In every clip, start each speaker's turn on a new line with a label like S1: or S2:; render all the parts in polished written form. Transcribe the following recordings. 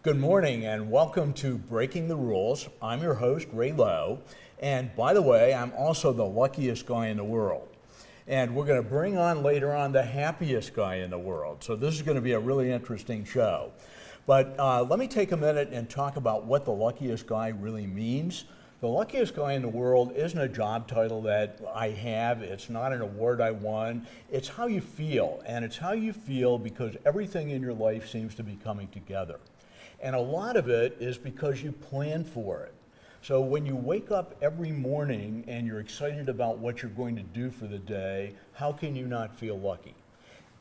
S1: Good morning and welcome to Breaking the Rules. I'm your host, Ray Lowe, and by the way, I'm also the luckiest guy in the world. And we're going to bring on later on the happiest guy in the world. So this is going to be a really interesting show. But let me take a minute and talk about what the luckiest guy really means. The luckiest guy in the world isn't a job title that I have. It's not an award I won. It's how you feel. And it's how you feel because everything in your life seems to be coming together. And a lot of it is because you plan for it. So when you wake up every morning and you're excited about what you're going to do for the day, how can you not feel lucky?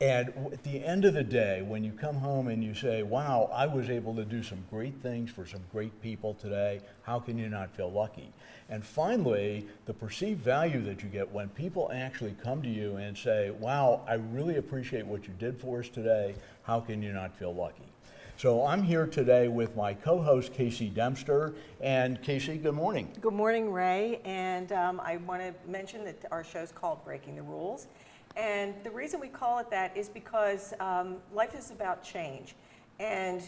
S1: And at the end of the day, when you come home and you say, wow, I was able to do some great things for some great people today, how can you not feel lucky? And finally, the perceived value that you get when people actually come to you and say, wow, I really appreciate what you did for us today, how can you not feel lucky? So I'm here today with my co-host, Casey Dempster. And Casey, good morning.
S2: Good morning, Ray. And I want to mention that our show's called Breaking the Rules. And the reason we call it that is because life is about change. And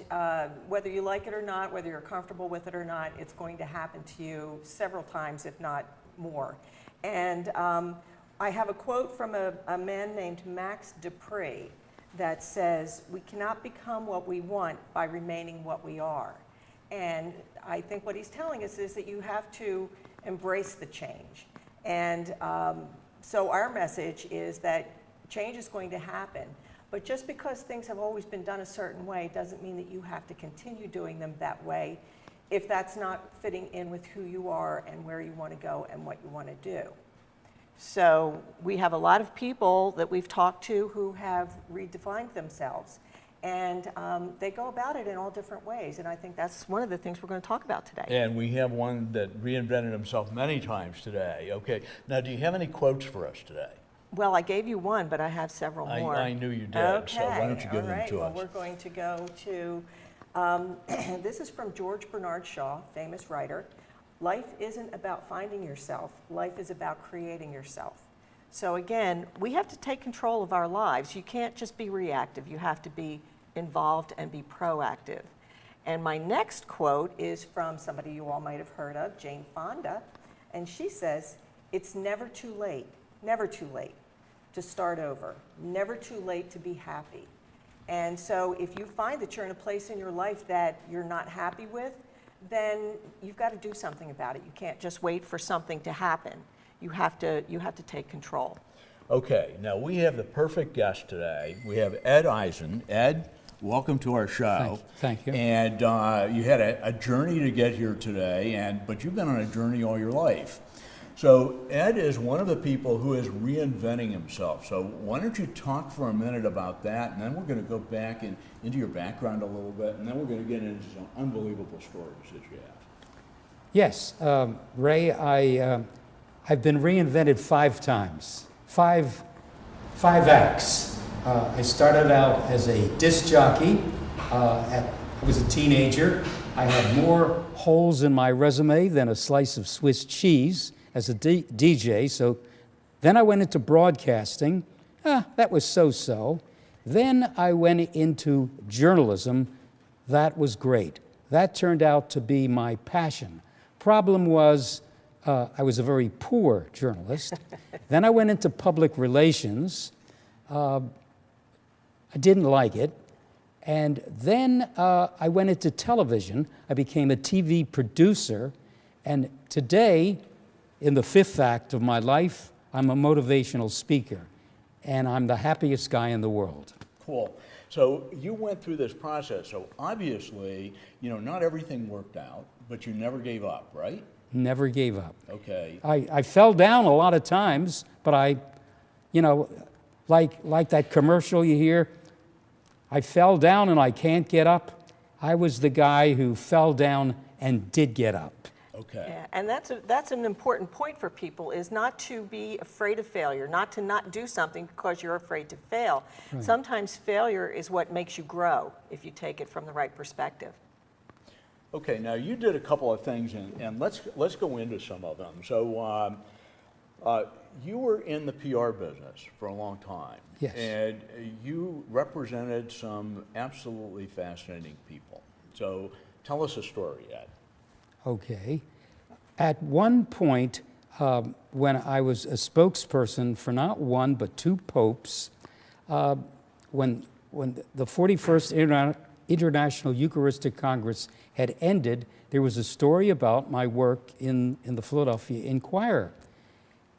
S2: whether you like it or not, whether you're comfortable with it or not, it's going to happen to you several times, if not more. And I have a quote from a man named Max Dupree that says, we cannot become what we want by remaining what we are. And I think what he's telling us is that you have to embrace the change. And so our message is that change is going to happen, but just because things have always been done a certain way doesn't mean that you have to continue doing them that way if that's not fitting in with who you are and where you want to go and what you want to do. So we have a lot of people that we've talked to who have redefined themselves, and they go about it in all different ways, and I think that's one of the things we're going to talk about today.
S1: And we have one that reinvented himself many times today. Okay, now do you have any quotes for us today?
S2: Well, I gave you one, but I have several more.
S1: I knew you did,
S2: okay.
S1: So why don't you give
S2: all
S1: them
S2: right.
S1: to
S2: Well,
S1: us?
S2: we're going to go to, this is from George Bernard Shaw, famous writer. Life isn't about finding yourself. Life is about creating yourself. So again, we have to take control of our lives. You can't just be reactive. You have to be involved and be proactive. And my next quote is from somebody you all might have heard of, Jane Fonda. And she says, it's never too late to start over. Never too late to be happy. And so if you find that you're in a place in your life that you're not happy with, then you've got to do something about it. You can't just wait for something to happen. You have to take control.
S1: Okay, now we have the perfect guest today. We have Ed Eisen. Ed, welcome to our show.
S3: Thank you.
S1: And you had a journey to get here today, but you've been on a journey all your life. So Ed is one of the people who is reinventing himself. So why don't you talk for a minute about that, and then we're going to go back into your background a little bit, and then we're going to get into some unbelievable stories that you have.
S3: Yes, Ray, I've been reinvented 5 times. Five acts. I started out as a disc jockey. I was a teenager. I had more holes in my resume than a slice of Swiss cheese as a DJ. So then I went into broadcasting. That was so-so. Then I went into journalism. That was great. That turned out to be my passion. Problem was, I was a very poor journalist. Then I went into public relations. I didn't like it. And then I went into television. I became a TV producer. And today, in the 5th act of my life, I'm a motivational speaker. And I'm the happiest guy in the world.
S1: Cool. So you went through this process. So obviously, not everything worked out, but you never gave up, right?
S3: Never gave up.
S1: Okay.
S3: I fell down a lot of times, but like that commercial you hear, I fell down and I can't get up. I was the guy who fell down and did get up.
S1: Okay.
S2: Yeah, and that's an important point for people, is not to be afraid of failure, not to not do something because you're afraid to fail. Right. Sometimes failure is what makes you grow if you take it from the right perspective.
S1: Okay, now you did a couple of things, and let's go into some of them. So you were in the PR business for a long time.
S3: Yes.
S1: And you represented some absolutely fascinating people. So tell us a story, Ed.
S3: Okay. At one point, when I was a spokesperson for not one but two popes, when the 41st International Eucharistic Congress had ended, there was a story about my work in the Philadelphia Inquirer.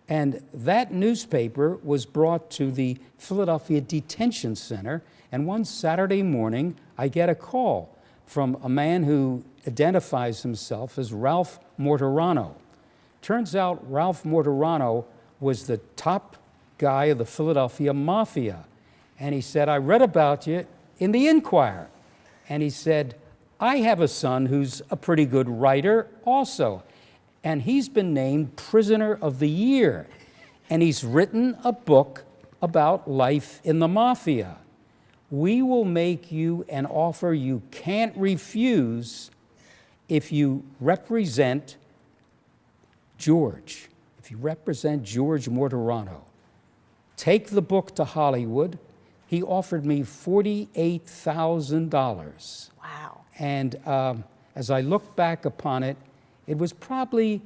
S3: And that newspaper was brought to the Philadelphia Detention Center, and one Saturday morning, I get a call from a man who identifies himself as Ralph Morturano. Turns out Ralph Morturano was the top guy of the Philadelphia Mafia. And he said, I read about you in the Inquirer. And he said, I have a son who's a pretty good writer also. And he's been named Prisoner of the Year. And he's written a book about life in the Mafia. We will make you an offer you can't refuse if you represent George. If you represent George Morturano. Take the book to Hollywood. He offered me $48,000.
S2: Wow.
S3: And as I look back upon it, it was probably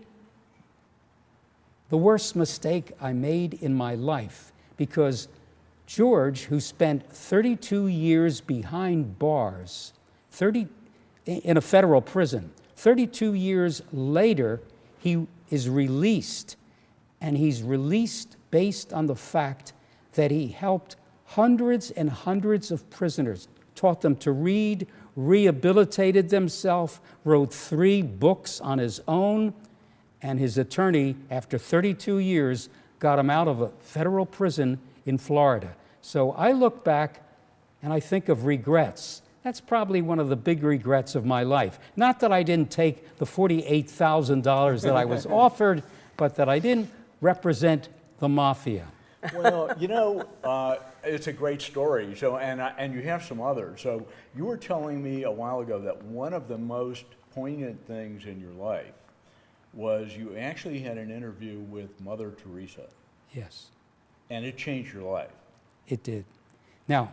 S3: the worst mistake I made in my life, because George, who spent 32 years behind bars, in a federal prison, 32 years later, he is released. And he's released based on the fact that he helped hundreds and hundreds of prisoners, taught them to read, rehabilitated themselves, wrote 3 books on his own, and his attorney, after 32 years, got him out of a federal prison in Florida. So I look back and I think of regrets. That's probably one of the big regrets of my life. Not that I didn't take the $48,000 that I was offered, but that I didn't represent the Mafia.
S1: Well, you know, it's a great story. So, and you have some others. So, you were telling me a while ago that one of the most poignant things in your life was you actually had an interview with Mother Teresa,
S3: Yes,
S1: and it changed your life.
S3: it did. Now,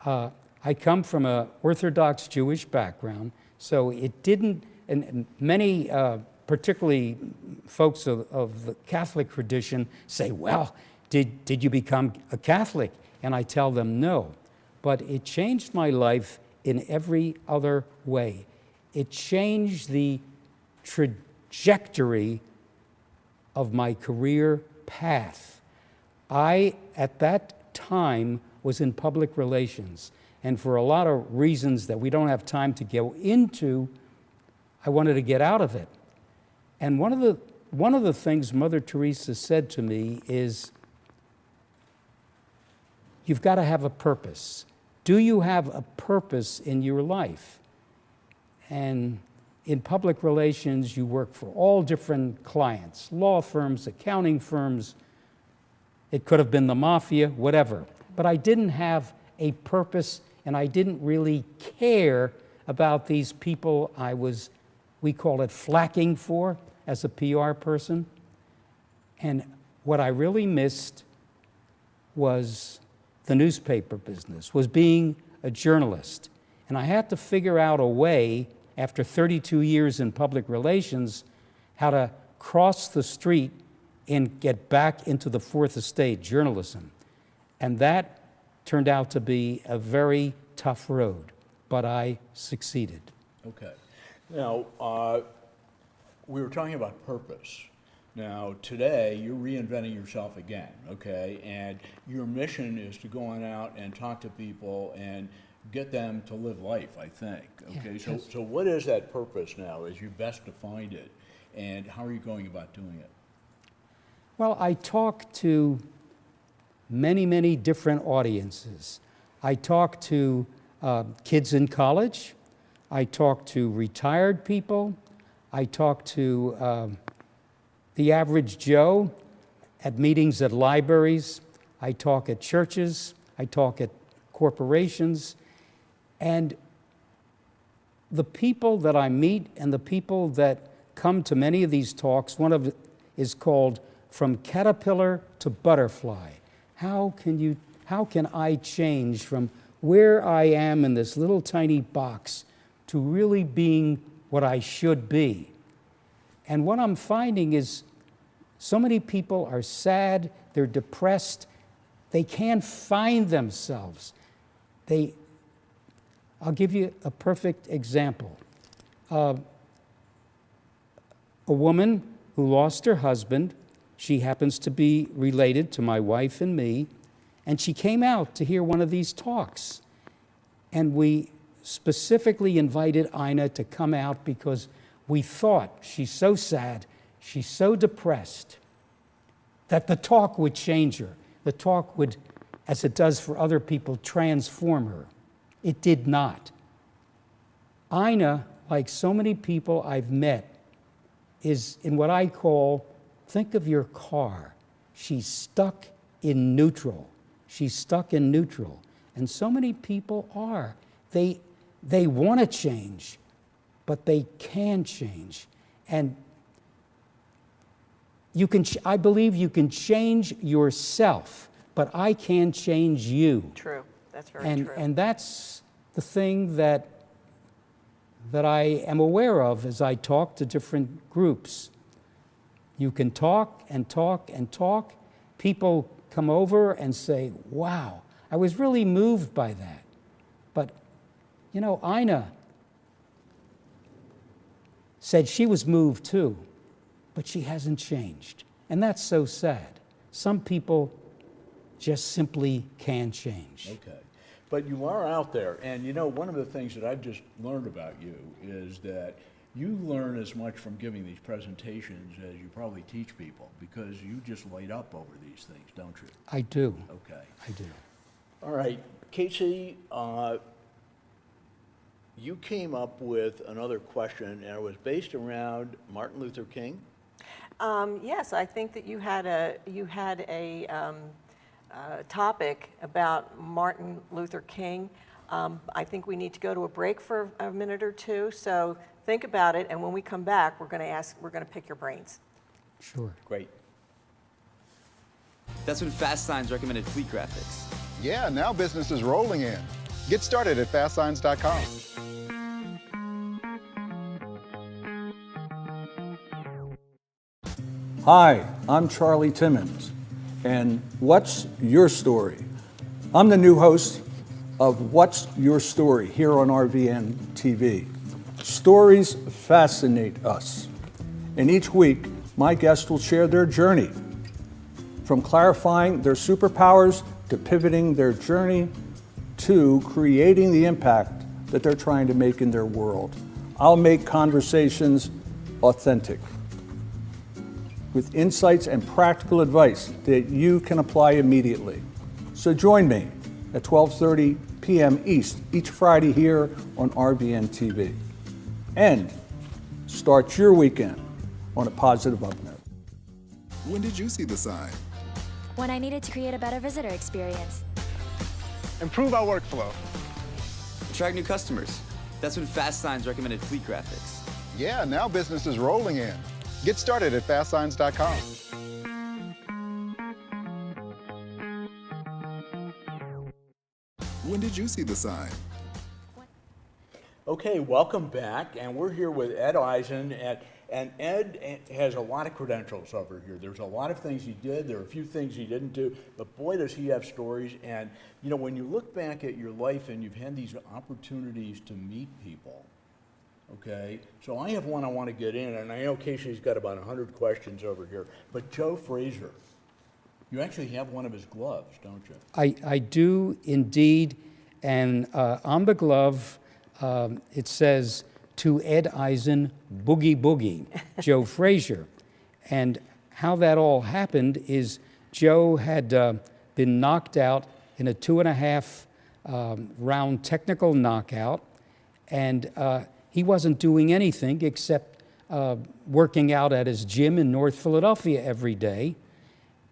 S3: I come from an Orthodox Jewish background, so it didn't, and many, particularly folks of the Catholic tradition, say, well, did you become a Catholic? And I tell them no. But it changed my life in every other way. It changed the trajectory of my career path. I, at that time, was in public relations. And for a lot of reasons that we don't have time to go into, I wanted to get out of it. And one of the things Mother Teresa said to me is, you've got to have a purpose. Do you have a purpose in your life? And in public relations, you work for all different clients, law firms, accounting firms. It could have been the Mafia, whatever. But I didn't have a purpose, and I didn't really care about these people we call it flacking for as a PR person. And what I really missed was the newspaper business, was being a journalist. And I had to figure out a way, after 32 years in public relations, how to cross the street and get back into the fourth estate, journalism. And that turned out to be a very tough road, but I succeeded.
S1: Okay. Now, we were talking about purpose. Now, today, you're reinventing yourself again, okay? And your mission is to go on out and talk to people and get them to live life, I think, okay?
S3: Yeah,
S1: So what is that purpose now as you best defined it, and how are you going about doing it?
S3: Well, I talk to many, many different audiences. I talk to kids in college. I talk to retired people. I talk to the average Joe at meetings at libraries. I talk at churches. I talk at corporations. And the people that I meet and the people that come to many of these talks, one of it is called From Caterpillar to Butterfly. How can I change from where I am in this little tiny box to really being what I should be. And what I'm finding is so many people are sad, they're depressed, they can't find themselves. I'll give you a perfect example. A woman who lost her husband, she happens to be related to my wife and me, and she came out to hear one of these talks. And we specifically invited Ina to come out because we thought she's so sad, she's so depressed, that the talk would change her. The talk would, as it does for other people, transform her. It did not. Ina, like so many people I've met, is in what I call, think of your car. She's stuck in neutral. She's stuck in neutral. And so many people are. They want to change, but they can change. And I believe you can change yourself, but I can change you.
S2: True. That's very true.
S3: And that's the thing that I am aware of as I talk to different groups. You can talk and talk and talk. People come over and say, wow, I was really moved by that. But, you know, Ina said she was moved too, but she hasn't changed. And that's so sad. Some people just simply can change.
S1: Okay. But you are out there, and you know, one of the things that I've just learned about you is that you learn as much from giving these presentations as you probably teach people, because you just light up over these things, don't you?
S3: I do.
S1: Okay.
S3: I do.
S1: All right, Casey, you came up with another question, and it was based around Martin Luther King.
S2: Yes, I think that you had a topic about Martin Luther King. I think we need to go to a break for a minute or two. So think about it, and when we come back, we're going to pick your brains.
S3: Sure.
S1: Great.
S4: That's when Fast Signs recommended fleet graphics.
S5: Yeah, now business is rolling in. Get started at fastsigns.com.
S6: Hi, I'm Charlie Timmons, and What's Your Story? I'm the new host of What's Your Story here on RVN TV. Stories fascinate us, and each week my guests will share their journey, from clarifying their superpowers to pivoting their journey to creating the impact that they're trying to make in their world. I'll make conversations authentic, with insights and practical advice that you can apply immediately. So join me at 12:30 p.m. East each Friday here on RVN TV. And start your weekend on a positive up note.
S5: When did you see the sign?
S7: When I needed to create a better visitor experience.
S8: Improve our workflow.
S4: Attract new customers. That's when Fast Signs recommended fleet graphics.
S5: Yeah, now business is rolling in. Get started at fastsigns.com. When did you see the sign?
S1: Okay, welcome back, and we're here with Ed Eisen, and Ed has a lot of credentials over here. There's a lot of things he did, there are a few things he didn't do, but boy does he have stories. And you know, when you look back at your life and you've had these opportunities to meet people, okay, so I have one I want to get in, and I know Casey's got about 100 questions over here, but Joe Frazier, you actually have one of his gloves, don't you?
S3: I do indeed, and on the glove it says, "To Ed Eisen, Boogie Boogie," Joe Frazier. And how that all happened is Joe had been knocked out in a 2.5 round technical knockout, and he wasn't doing anything except working out at his gym in North Philadelphia every day.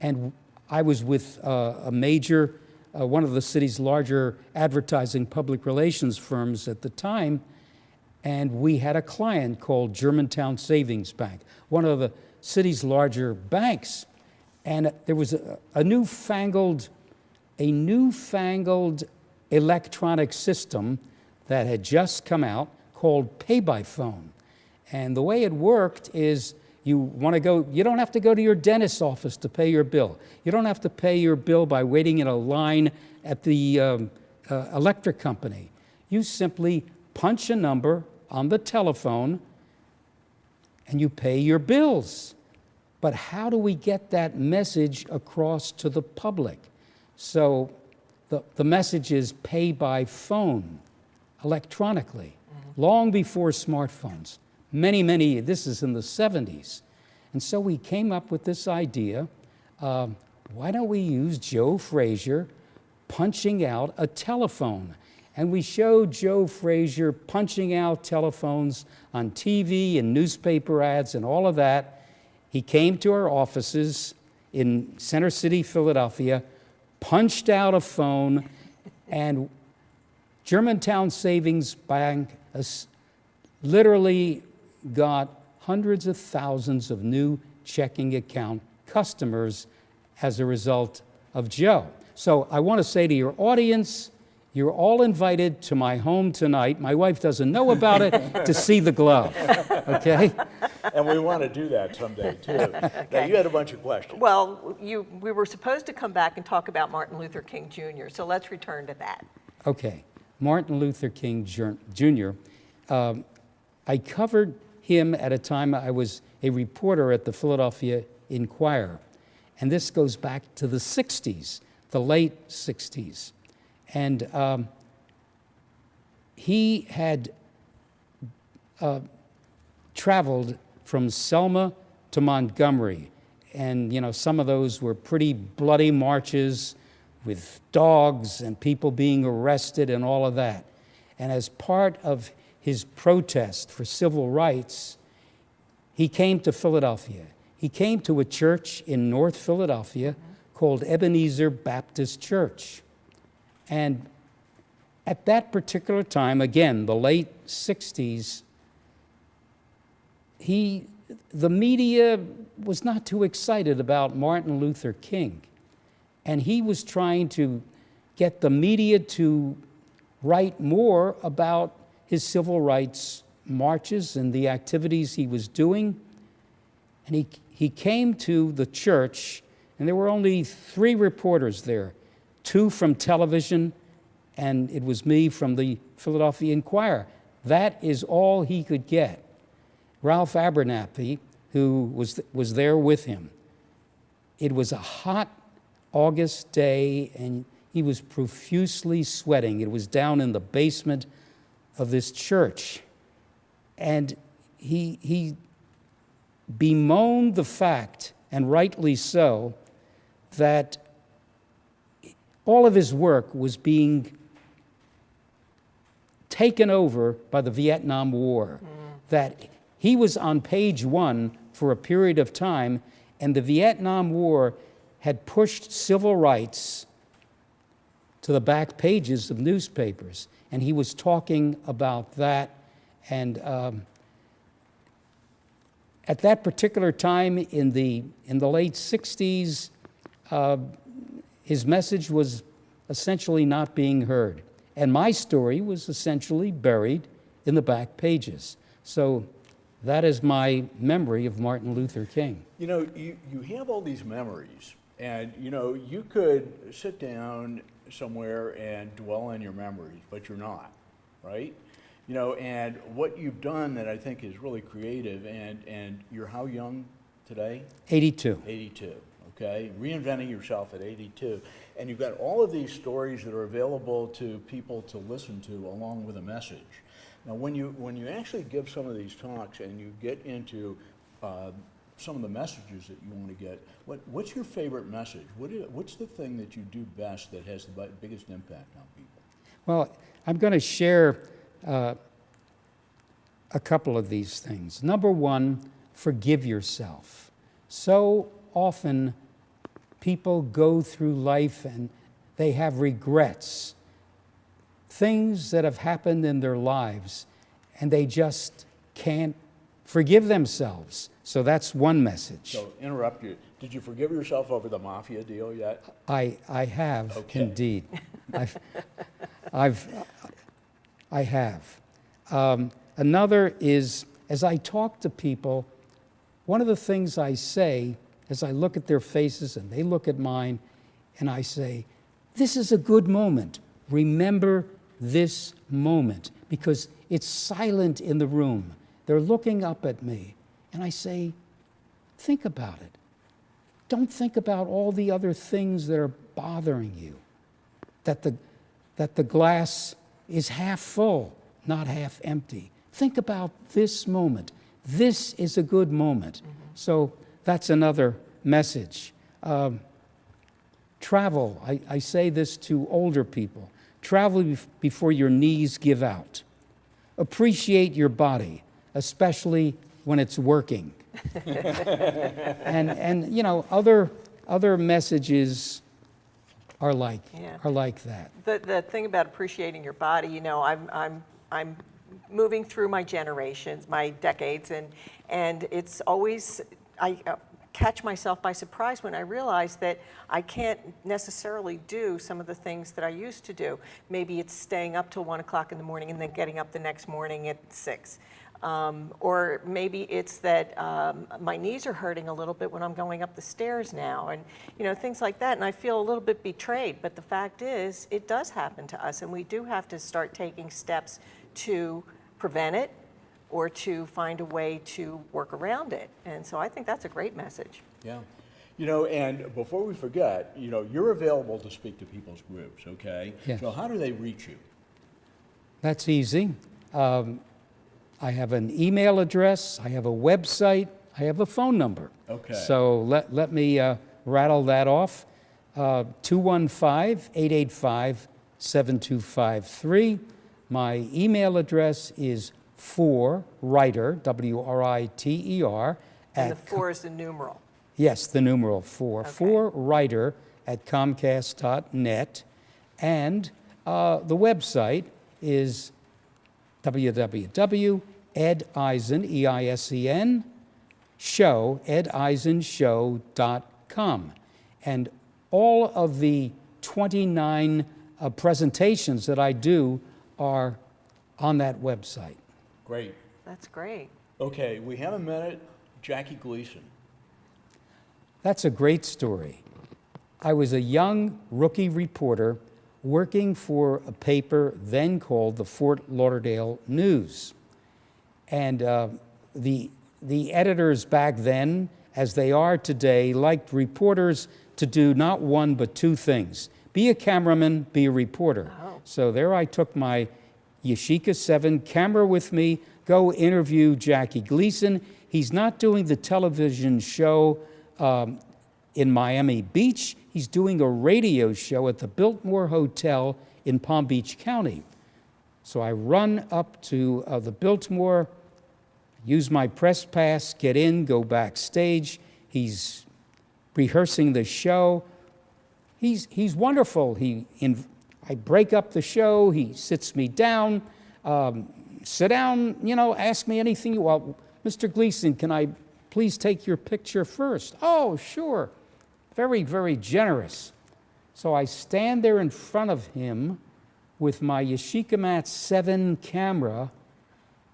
S3: And I was with a major, one of the city's larger advertising public relations firms at the time, and we had a client called Germantown Savings Bank, one of the city's larger banks. And there was a newfangled electronic system that had just come out called pay by phone. And the way it worked is you don't have to go to your dentist's office to pay your bill. You don't have to pay your bill by waiting in a line at the electric company. You simply punch a number on the telephone and you pay your bills. But how do we get that message across to the public? So the message is pay by phone, electronically, long before smartphones. This is in the 70s. And so we came up with this idea, why don't we use Joe Frazier punching out a telephone? And we showed Joe Frazier punching out telephones on TV and newspaper ads and all of that. He came to our offices in Center City, Philadelphia, punched out a phone, and Germantown Savings Bank literally got hundreds of thousands of new checking account customers as a result of Joe. So I want to say to your audience, you're all invited to my home tonight. My wife doesn't know about it, to see the glove, okay?
S1: And we want to do that someday, too. Now, you had a bunch of questions.
S2: Well, we were supposed to come back and talk about Martin Luther King Jr., so let's return to that.
S3: Okay, Martin Luther King Jr. I covered him at a time I was a reporter at the Philadelphia Inquirer. And this goes back to the 60s, the late 60s. And he had traveled from Selma to Montgomery. And, you know, some of those were pretty bloody marches with dogs and people being arrested and all of that. And as part of his protest for civil rights, he came to Philadelphia. He came to a church in North Philadelphia called Ebenezer Baptist Church. And at that particular time, again, the late 60s, the media was not too excited about Martin Luther King. And he was trying to get the media to write more about his civil rights marches and the activities he was doing. And he came to the church, and there were only 3 reporters there, 2 from television, and it was me from the Philadelphia Inquirer. That is all he could get. Ralph Abernathy, who was there with him. It was a hot August day, and he was profusely sweating. It was down in the basement of this church. And he bemoaned the fact, and rightly so, that all of his work was being taken over by the Vietnam War, that he was on page 1 for a period of time, and the Vietnam War had pushed civil rights to the back pages of newspapers. And he was talking about that. And at that particular time in the late 60s, his message was essentially not being heard. And my story was essentially buried in the back pages. So that is my memory of Martin Luther King.
S1: You know, you have all these memories, and, you know, you could sit down somewhere and dwell on your memories, but you're not, right? You know, and what you've done that I think is really creative, and you're how young today?
S3: 82.
S1: 82, okay? Reinventing yourself at 82. And you've got all of these stories that are available to people to listen to along with a message. Now, when you actually give some of these talks and you get into some of the messages that you want to get, what's your favorite message? What's the thing that you do best that has the biggest impact on people?
S3: Well, I'm going to share a couple of these things. Number one, forgive yourself. So often people go through life and they have regrets, things that have happened in their lives, and they just can't forgive themselves. So that's one message.
S1: So, interrupt you. Did you forgive yourself over the mafia deal yet?
S3: I have,
S1: Okay.
S3: indeed. I have. Another is, as I talk to people, one of the things I say as I look at their faces and they look at mine, and I say, this is a good moment. Remember this moment, because it's silent in the room. They're looking up at me, and I say, think about it. Don't think about all the other things that are bothering you. That the glass is half full, not half empty. Think about this moment. This is a good moment. So that's another message. Travel. I say this to older people. Travel before your knees give out. Appreciate your body, especially when it's working. and you know, other messages are like that.
S2: The thing about appreciating your body, you know, I'm moving through my generations, my decades, and it's always I catch myself by surprise when I realize that I can't necessarily do some of the things that I used to do. Maybe it's staying up till 1 o'clock in the morning and then getting up the next morning at 6. Or maybe it's that my knees are hurting a little bit when I'm going up the stairs now, and you know, things like that, and I feel a little bit betrayed. But the fact is, it does happen to us, and we do have to start taking steps to prevent it or to find a way to work around it. And so I think that's a great message.
S1: Yeah. You know, and before we forget, you know, you're available to speak to people's groups, okay?
S3: Yes.
S1: So how do they reach you?
S3: That's easy. I have an email address, I have a website, I have a phone number.
S1: Okay.
S3: So let me rattle that off. 215-885-7253. My email address is writer, W-R-I-T-E-R.
S2: And the 4 is the numeral.
S3: Yes, the numeral 4.
S2: Okay.
S3: Writer at Comcast.net. And the website is www.eisen, E-I-S-E-N, show, edisenshow.com. And all of the 29 presentations that I do are on that website.
S1: Great.
S2: That's great.
S1: Okay, we have a minute. Jackie Gleason.
S3: That's a great story. I was a young rookie reporter working for a paper then called the Fort Lauderdale News. And the editors back then, as they are today, liked reporters to do not one but two things. Be a cameraman, be a reporter.
S2: Oh.
S3: So there I took my Yashica 7 camera with me, go interview Jackie Gleason. He's not doing the television show in Miami Beach. He's doing a radio show at the Biltmore Hotel in Palm Beach County. So I run up to the Biltmore, use my press pass, get in, go backstage. He's rehearsing the show. He's wonderful. I break up the show. He sits me down. Sit down, you know, ask me anything you want. Mr. Gleason, can I please take your picture first? Oh, sure. Very, very generous. So I stand there in front of him with my Yashica 7 camera,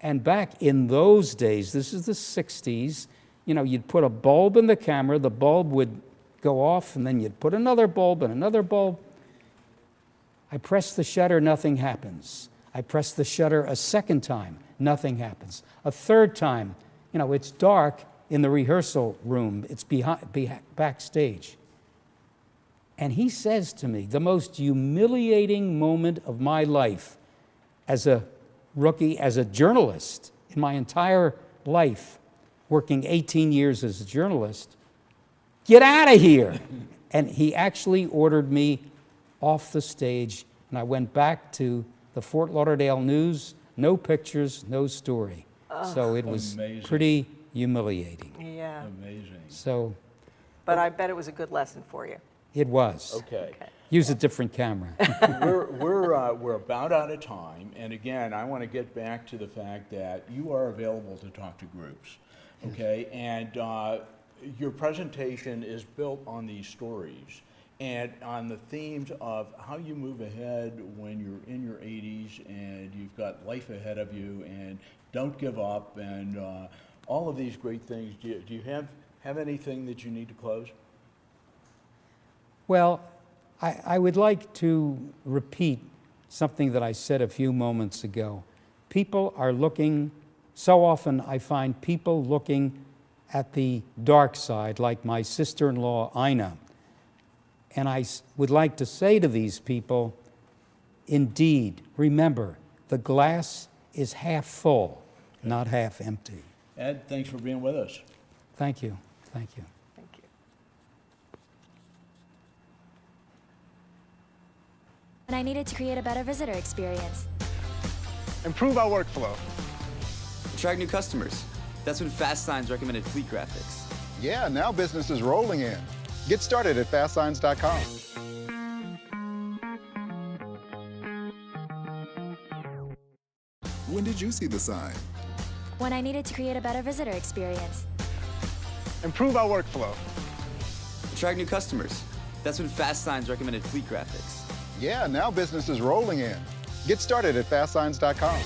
S3: and back in those days, this is the 60s, you know, you'd put a bulb in the camera, the bulb would go off, and then you'd put another bulb and another bulb. I press the shutter, nothing happens. I press the shutter a second time, nothing happens. A third time, you know, it's dark in the rehearsal room, it's backstage. And he says to me, the most humiliating moment of my life as a rookie, as a journalist, in my entire life, working 18 years as a journalist, get out of here. And he actually ordered me off the stage, and I went back to the Fort Lauderdale News, no pictures, no story. So it was pretty humiliating.
S2: Yeah.
S1: Amazing.
S3: So
S2: But I bet it was a good lesson for you.
S3: it was.
S1: Okay.
S3: Use a different camera.
S1: We're about out of time, and again, I want to get back to the fact that you are available to talk to groups, okay? And your presentation is built on these stories, and on the themes of how you move ahead when you're in your 80s and you've got life ahead of you, and don't give up, and all of these great things. Do you have anything that you need to close?
S3: Well, I would like to repeat something that I said a few moments ago. People are looking, so often I find people looking at the dark side, like my sister-in-law, Ina. And I would like to say to these people, indeed, remember, the glass is half full, not half empty.
S1: Ed, thanks for being with us.
S3: Thank you. Thank you.
S2: Thank you.
S7: And I needed to create a better visitor experience.
S8: Improve our workflow.
S4: Attract new customers. That's when Fast Signs recommended fleet graphics.
S5: Yeah, now business is rolling in. Get started at fastsigns.com.
S9: When did you see the sign?
S7: When I needed to create a better visitor experience.
S8: Improve our workflow.
S4: Attract new customers. That's when Fast Signs recommended fleet graphics.
S5: Yeah, now business is rolling in. Get started at fastsigns.com.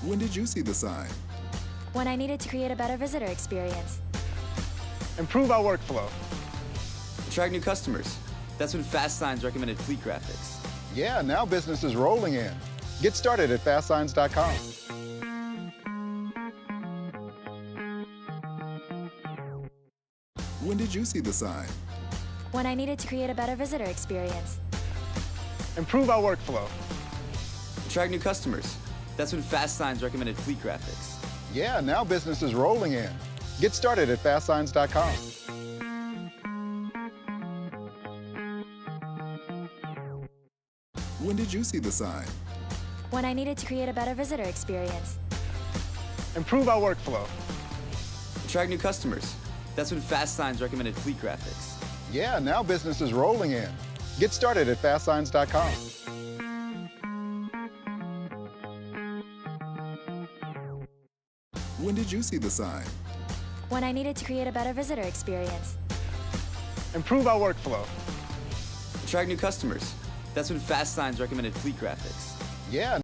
S9: When did you see the sign?
S7: When I needed to create a better visitor experience.
S8: Improve our workflow.
S4: Attract new customers. That's when Fast Signs recommended fleet graphics.
S5: Yeah, now business is rolling in. Get started at fastsigns.com.
S9: When did you see the sign?
S7: When I needed to create a better visitor experience.
S8: Improve our workflow.
S4: Attract new customers. That's when Fast Signs recommended fleet graphics.
S5: Yeah, now business is rolling in. Get started at fastsigns.com.
S9: When did you see the sign?
S7: When I needed to create a better visitor experience.
S8: Improve our workflow.
S4: Attract new customers. That's when Fast Signs recommended fleet graphics.
S5: Yeah, now business is rolling in. Get started at fastsigns.com.
S9: When did you see the sign?
S7: When I needed to create a better visitor experience.
S8: Improve our workflow.
S4: Attract new customers. That's when Fast Signs recommended fleet graphics.
S5: Yeah.